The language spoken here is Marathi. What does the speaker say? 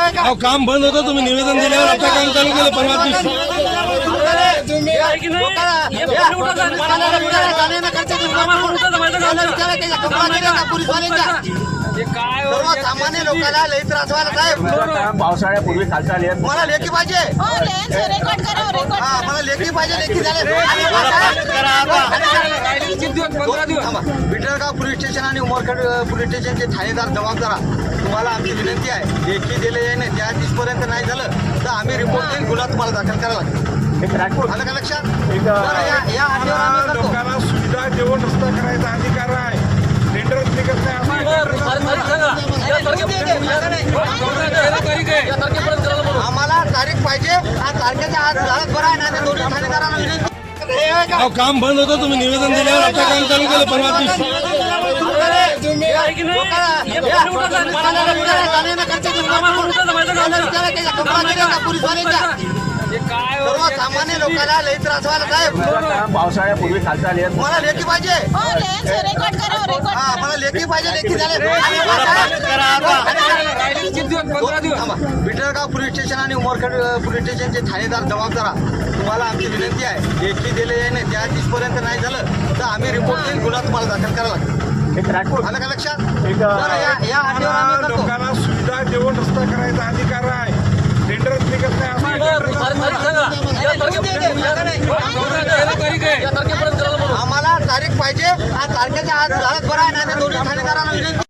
अहो, काम बंद होतं, तुम्ही निवेदन दिल्यावर आता काम चालू केलं परवा दिवशी. सर्वसामान्य लोकांना लई त्रास व्हायला साहेब. पावसाळ्यापूर्वी खालचा आले मला लेखी पाहिजे. मला लेखी पाहिजे. लेखी झाले. बिटरगाव पोलीस स्टेशन आणि उमरखेड पोलीस स्टेशनचे ठाणेदार जबाबदार, तुम्हाला आमची विनंती आहे, लेखी दिले नाही त्या दिवसपर्यंत नाही झालं तर आम्ही रिपोर्ट देऊन गुन्हा तुम्हाला दाखल करायला लागेल. आलं का लक्षात? या आठवड्यावर आम्ही करतो. लोकांना सुविधा जेवण रस्ता करायचा अधिकार आहे. टेंडरच निघत नाही. आम्हाला तारीख पाहिजे. आज तारखेच्या आज झालं बरं आहे ना. त्या दोन्ही ठाणेदारांना विनंती. अहो, काम बंद होतं, तुम्ही निवेदन दिल्यावर आता काम चालू केलं परवा दिवशी. सर्वसामान्य लोकांना लई त्रास व्हायला साहेब. पावसाळ्यापूर्वी खालचा आले मला लेखी पाहिजे. मला लेखी पाहिजे. लेखी झाले. बिटरगाव पोलीस स्टेशन आणि उमरखेड पोलीस स्टेशनचे ठाणेदार जबाबदार, तुम्हाला आमची विनंती आहे, लेखी दिले नाही त्या दिवसपर्यंत नाही झालं तर आम्ही रिपोर्ट देऊन गुन्हा तुम्हाला दाखल करायला लागेल. आलं का लक्षात? या आठवड्यावर आम्ही करतो. लोकांना सुविधा जेवण रस्ता करायचा अधिकार आहे. टेंडरच निघत नाही. आम्हाला तारीख पाहिजे. आज तारखेच्या आज झालं बरं आहे ना. त्या दोन्ही ठाणेदारांना विनंती.